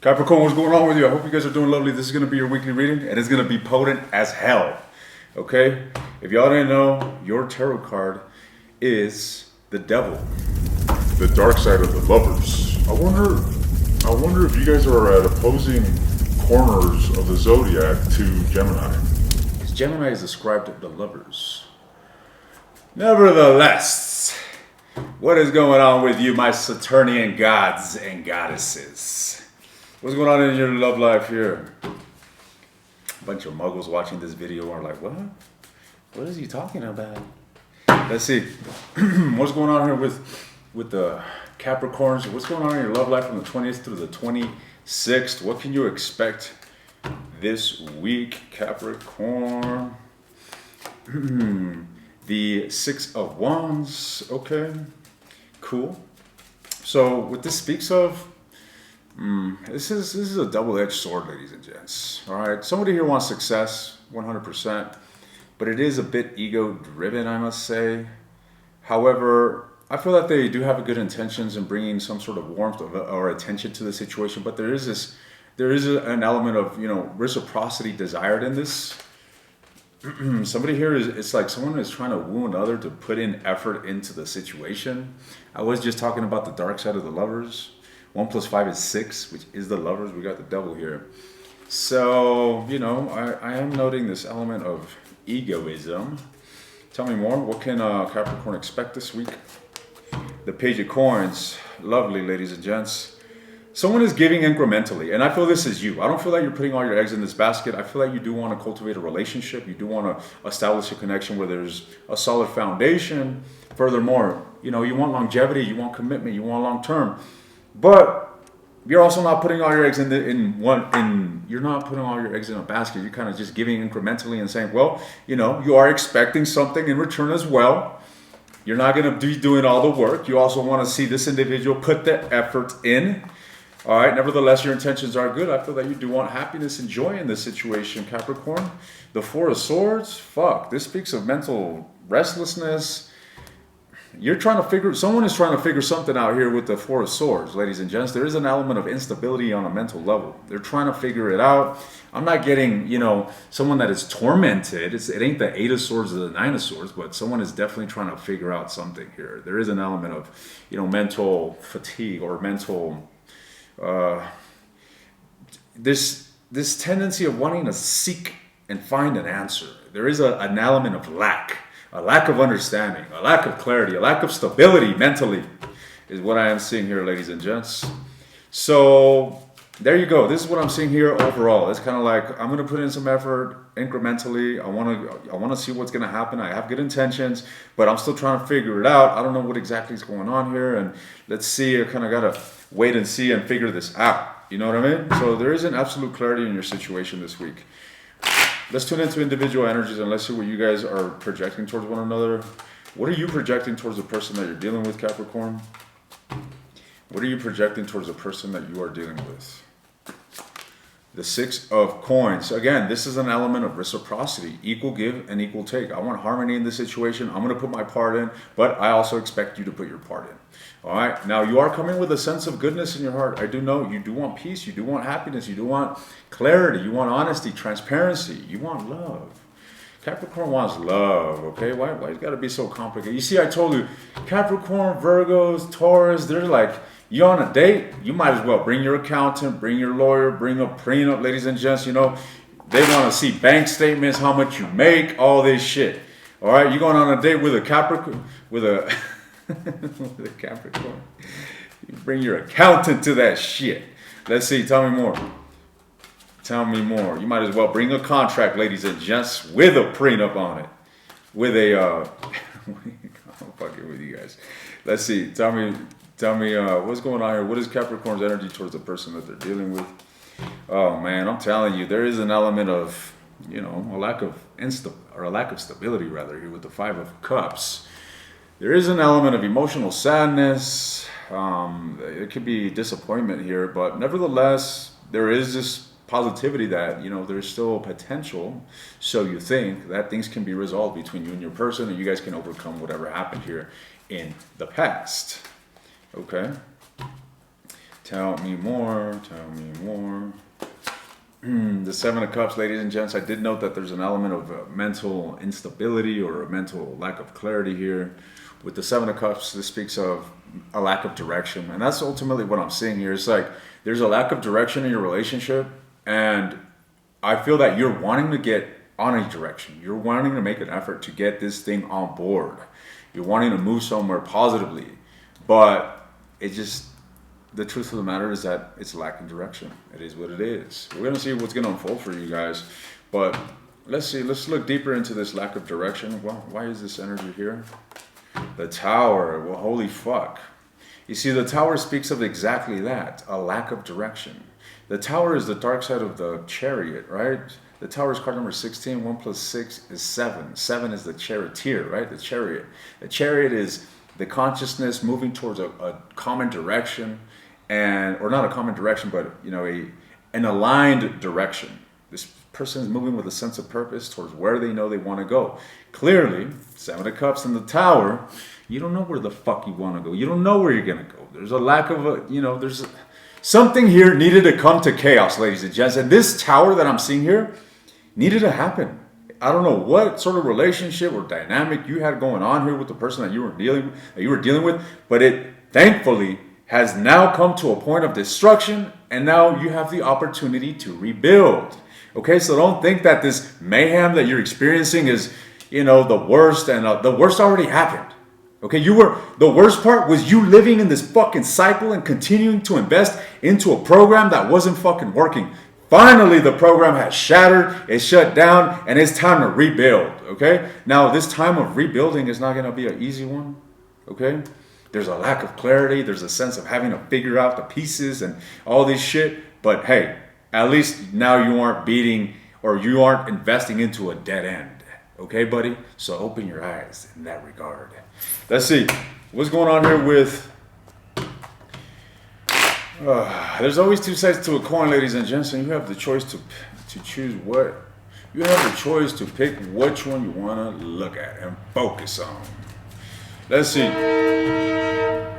Capricorn, what's going on with you? I hope you guys are doing lovely. This is going to be your weekly reading, and it's going to be potent as hell. Okay? If y'all didn't know, your tarot card is the devil. The dark side of the lovers. I wonder if you guys are at opposing corners of the zodiac to Gemini. Gemini is described as the lovers. Nevertheless, what is going on with you, my Saturnian gods and goddesses? What's going on in your love life here? A bunch of muggles watching this video are like, what? What is he talking about? Let's see. What's going on here with the Capricorns? What's going on in your love life from the 20th through the 26th? What can you expect this week, Capricorn? The Six of Wands. Okay, cool. So what this speaks of, this is a double-edged sword, ladies and gents. All right, somebody here wants success, 100%, but it is a bit ego-driven, I must say. However, I feel that they do have good intentions in bringing some sort of warmth or attention to the situation, but there is an element of, reciprocity desired in this. Somebody here it's like someone is trying to woo another to put in effort into the situation. I was just talking about the dark side of the lovers. 1 + 5 is 6, which is the lovers. We got the devil here. So, I am noting this element of egoism. Tell me more. What can Capricorn expect this week? The Page of Coins. Lovely, ladies and gents. Someone is giving incrementally, and I feel this is you. I don't feel like you're putting all your eggs in this basket. I feel like you do want to cultivate a relationship. You do want to establish a connection where there's a solid foundation. Furthermore, you want longevity, you want commitment, you want long term. But you're also not putting all your eggs you're not putting all your eggs in a basket. You're kind of just giving incrementally and saying, well, you are expecting something in return as well. You're not going to be doing all the work. You also want to see this individual put the effort in. All right, nevertheless, your intentions are good. I feel that you do want happiness and joy in this situation, Capricorn. The Four of Swords, this speaks of mental restlessness. Someone is trying to figure something out here with the Four of Swords, ladies and gents. There is an element of instability on a mental level. They're trying to figure it out. I'm not getting, someone that is tormented. It ain't the Eight of Swords or the Nine of Swords, but someone is definitely trying to figure out something here. There is an element of, mental fatigue or mental... this tendency of wanting to seek and find an answer. There is an element of a lack of understanding, a lack of clarity, a lack of stability mentally is what I am seeing here, ladies and gents. So there you go. This is what I'm seeing here overall. It's kind of like I'm going to put in some effort incrementally. I want to see what's going to happen. I have good intentions, but I'm still trying to figure it out. I don't know what exactly is going on here, and let's see. I kind of got to wait and see and figure this out. You know what I mean? So there is an absolute clarity in your situation this week. Let's tune into individual energies and let's see what you guys are projecting towards one another. What are you projecting towards the person that you're dealing with, Capricorn? What are you projecting towards the person that you are dealing with? The Six of Coins. Again, this is an element of reciprocity, equal give and equal take. I want harmony in this situation. I'm going to put my part in, but I also expect you to put your part in. All right. Now, you are coming with a sense of goodness in your heart. I do know you do want peace. You do want happiness. You do want clarity. You want honesty, transparency. You want love. Capricorn wants love, okay? Why it's got to be so complicated? You see, I told you, Capricorn, Virgos, Taurus, they're like, you on a date, you might as well bring your accountant, bring your lawyer, bring a prenup, ladies and gents. They want to see bank statements, how much you make, all this shit. All right, you're going on a date with a Capricorn, with a Capricorn. You bring your accountant to that shit. Let's see, tell me more. Tell me more. You might as well bring a contract, ladies and gents, with a prenup on it. With a, I'm fucking with you guys. Let's see, tell me what's going on here. What is Capricorn's energy towards the person that they're dealing with? Oh man, I'm telling you, there is an element of, a lack of stability rather here with the Five of Cups. There is an element of emotional sadness. It could be disappointment here, but nevertheless, there is this positivity that, there's still potential, so you think, that things can be resolved between you and your person, and you guys can overcome whatever happened here in the past. Okay? Tell me more. Tell me more. The Seven of Cups, ladies and gents, I did note that there's an element of mental instability or a mental lack of clarity here. With the Seven of Cups, this speaks of a lack of direction. And that's ultimately what I'm seeing here. It's like there's a lack of direction in your relationship. And I feel that you're wanting to get on a direction. You're wanting to make an effort to get this thing on board. You're wanting to move somewhere positively. But it just... the truth of the matter is that it's lacking direction. It is what it is. We're going to see what's going to unfold for you guys. But let's see. Let's look deeper into this lack of direction. Well, why is this energy here? The Tower. Well, holy fuck. You see, the Tower speaks of exactly that. A lack of direction. The Tower is the dark side of the Chariot, right? The Tower is card number 16. 1 plus 6 is 7. 7 is the charioteer, right? The Chariot. The Chariot is the consciousness moving towards a common direction. Or not a common direction, but an aligned direction. This person is moving with a sense of purpose towards where they know they want to go. Clearly, Seven of Cups in the Tower, you don't know where the fuck you want to go. You don't know where you're going to go. There's a lack of there's something here needed to come to chaos, ladies and gents. And this Tower that I'm seeing here needed to happen. I don't know what sort of relationship or dynamic you had going on here with the person that you were dealing with, but it thankfully has now come to a point of destruction, and now you have the opportunity to rebuild. Okay, so don't think that this mayhem that you're experiencing is, the worst, and the worst already happened. Okay, the worst part was you living in this fucking cycle and continuing to invest into a program that wasn't fucking working. Finally, the program has shattered, it's shut down, and it's time to rebuild. Okay, now this time of rebuilding is not going to be an easy one. Okay. There's a lack of clarity. There's a sense of having to figure out the pieces and all this shit. But hey, at least now you aren't you aren't investing into a dead end. Okay, buddy? So open your eyes in that regard. Let's see. What's going on here with... there's always two sides to a coin, ladies and gents. And you have the choice to choose what... You have the choice to pick which one you want to look at and focus on. Let's see.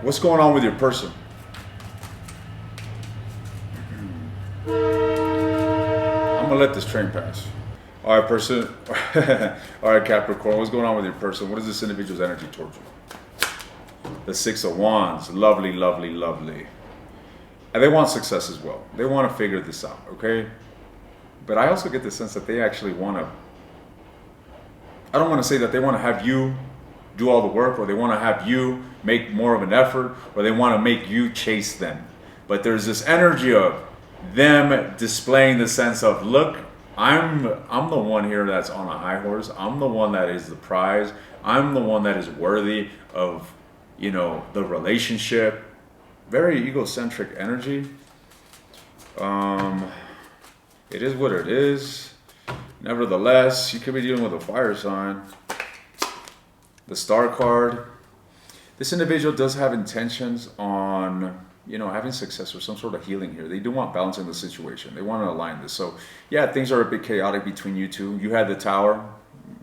What's going on with your person? I'm gonna let this train pass. All right, person. All right, Capricorn. What's going on with your person? What is this individual's energy towards you? The Six of Wands. Lovely, lovely, lovely. And they want success as well. They want to figure this out, okay? But I also get the sense that they actually want to... I don't want to say that they want to have you do all the work, or they want to have you make more of an effort, or they want to make you chase them. But there's this energy of them displaying the sense of, look, I'm the one here that's on a high horse. I'm the one that is the prize. I'm the one that is worthy of, the relationship. Very egocentric energy. It is what it is. Nevertheless, you could be dealing with a fire sign. The Star card. This individual does have intentions on, having success or some sort of healing here. They do want balance in the situation. They want to align this. So, yeah, things are a bit chaotic between you two. You had the Tower,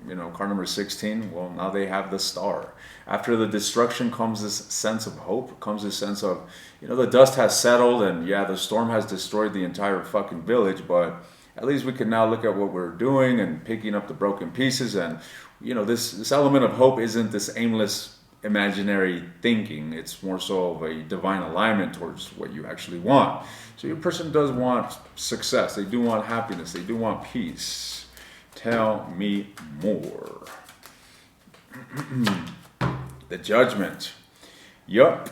card number 16. Well, now they have the Star. After the destruction comes this sense of hope, comes this sense of, the dust has settled, and yeah, the storm has destroyed the entire fucking village, but at least we can now look at what we're doing and picking up the broken pieces. And this element of hope isn't this aimless imaginary thinking. It's more so of a divine alignment towards what you actually want. So your person does want success. They do want happiness. They do want peace. Tell me more. The Judgment. Yup.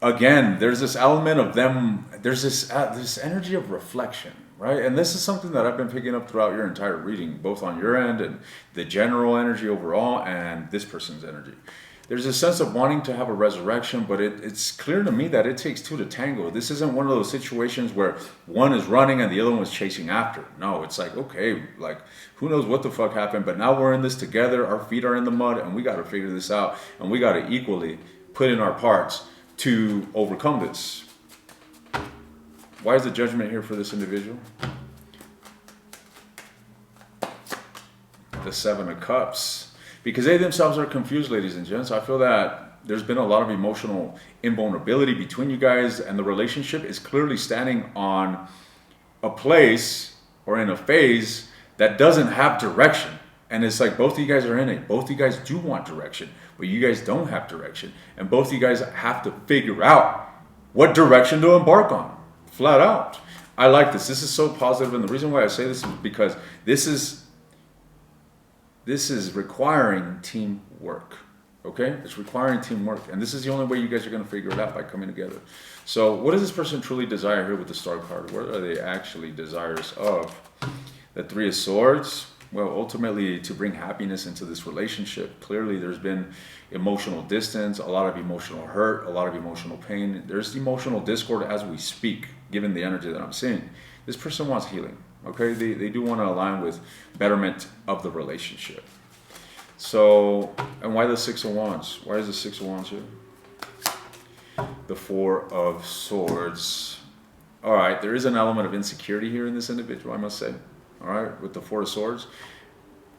Again, there's this element of them. There's this energy of reflection. Right? And this is something that I've been picking up throughout your entire reading, both on your end and the general energy overall and this person's energy. There's a sense of wanting to have a resurrection, but it's clear to me that it takes two to tango. This isn't one of those situations where one is running and the other one's chasing after. No, it's like, okay, like, who knows what the fuck happened, but now we're in this together. Our feet are in the mud, and we got to figure this out, and we got to equally put in our parts to overcome this. Why is the Judgment here for this individual? The Seven of Cups. Because they themselves are confused, ladies and gents. I feel that there's been a lot of emotional invulnerability between you guys, and the relationship is clearly standing on a place or in a phase that doesn't have direction. And it's like both of you guys are in it. Both of you guys do want direction, but you guys don't have direction. And both of you guys have to figure out what direction to embark on, flat out. I like this. This is so positive, and the reason why I say this is because this is requiring teamwork. Okay? It's requiring teamwork. And this is the only way you guys are going to figure it out, by coming together. So what does this person truly desire here with the Star card? What are they actually desirous of? The Three of Swords. Well, ultimately, to bring happiness into this relationship. Clearly, there's been emotional distance, a lot of emotional hurt, a lot of emotional pain. There's emotional discord as we speak, given the energy that I'm seeing. This person wants healing. Okay? They do want to align with betterment of the relationship. So, and why the Six of Wands? Why is the Six of Wands here? The Four of Swords. All right, there is an element of insecurity here in this individual, I must say. All right, with the Four of Swords.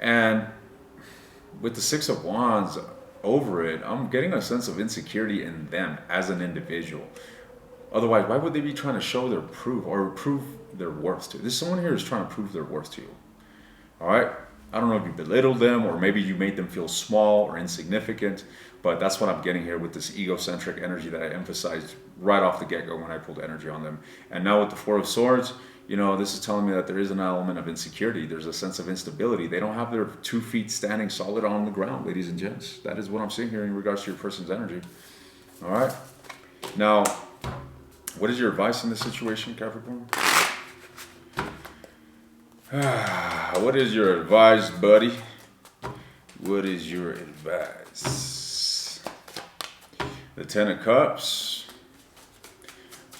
And with the Six of Wands over it, I'm getting a sense of insecurity in them as an individual. Otherwise, why would they be trying to show their proof or prove their worth to you? This someone here is trying to prove their worth to you. All right? I don't know if you belittled them or maybe you made them feel small or insignificant, but that's what I'm getting here with this egocentric energy that I emphasized right off the get-go when I pulled energy on them. And now with the Four of Swords, you know, this is telling me that there is an element of insecurity. There's a sense of instability. They don't have their 2 feet standing solid on the ground, ladies and gents. That is what I'm seeing here in regards to your person's energy. All right? Now, what is your advice in this situation, Capricorn? What is your advice, buddy? What is your advice? The Ten of Cups.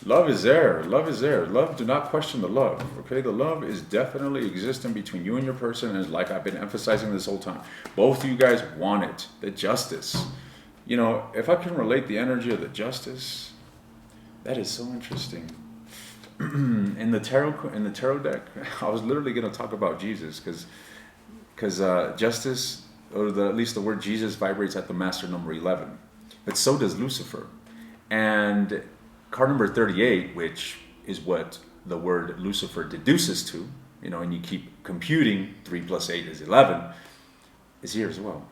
Love is there. Love is there. Love, do not question the love. Okay, the love is definitely existing between you and your person. And like I've been emphasizing this whole time, both of you guys want it. The Justice. You know, if I can relate the energy of the Justice, that is so interesting. in the tarot deck, I was literally going to talk about Jesus because justice, or at least the word Jesus, vibrates at the master number 11, but so does Lucifer. And card number 38, which is what the word Lucifer deduces to, you know, and you keep computing 3 + 8 is 11, is here as well.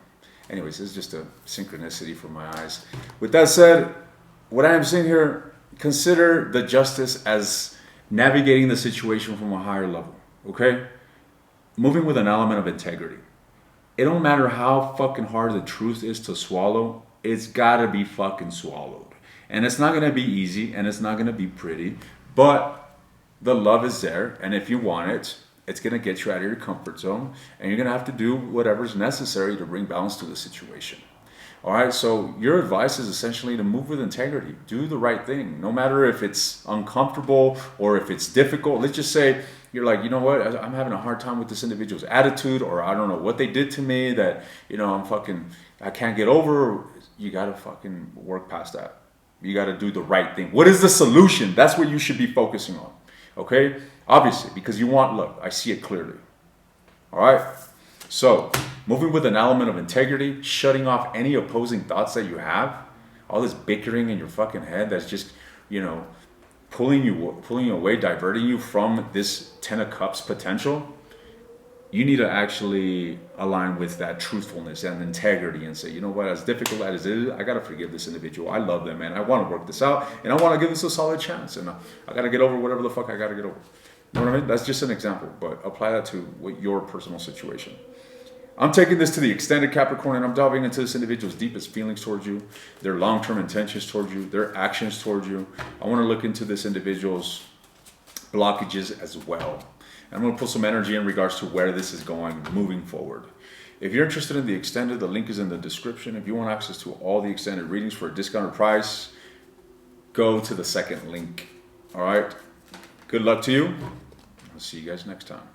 Anyways, this is just a synchronicity from my eyes. With that said, what I am seeing here, consider the Justice as navigating the situation from a higher level, okay? Moving with an element of integrity. It don't matter how fucking hard the truth is to swallow, it's gotta be fucking swallowed. And it's not gonna be easy, and it's not gonna be pretty, but the love is there, and if you want it, it's gonna get you out of your comfort zone, and you're gonna have to do whatever's necessary to bring balance to the situation. All right, so your advice is essentially to move with integrity. Do the right thing, no matter if it's uncomfortable or if it's difficult. Let's just say you're like, you know what, I'm having a hard time with this individual's attitude, or I don't know what they did to me that, you know, I can't get over. You got to fucking work past that. You got to do the right thing. What is the solution? That's what you should be focusing on, okay? Obviously, because you want love. I see it clearly. All right? So, moving with an element of integrity, shutting off any opposing thoughts that you have, all this bickering in your fucking head that's just, you know, pulling you away, diverting you from this Ten of Cups potential. You need to actually align with that truthfulness and integrity and say, you know what, as difficult as it is, I got to forgive this individual. I love them, man. I want to work this out, and I want to give this a solid chance, and I got to get over whatever the fuck I got to get over. You know what I mean? That's just an example, but apply that to your personal situation. I'm taking this to the extended Capricorn, and I'm delving into this individual's deepest feelings towards you, their long-term intentions towards you, their actions towards you. I want to look into this individual's blockages as well. And I'm going to put some energy in regards to where this is going moving forward. If you're interested in the extended, the link is in the description. If you want access to all the extended readings for a discounted price, go to the second link. All right? Good luck to you. I'll see you guys next time.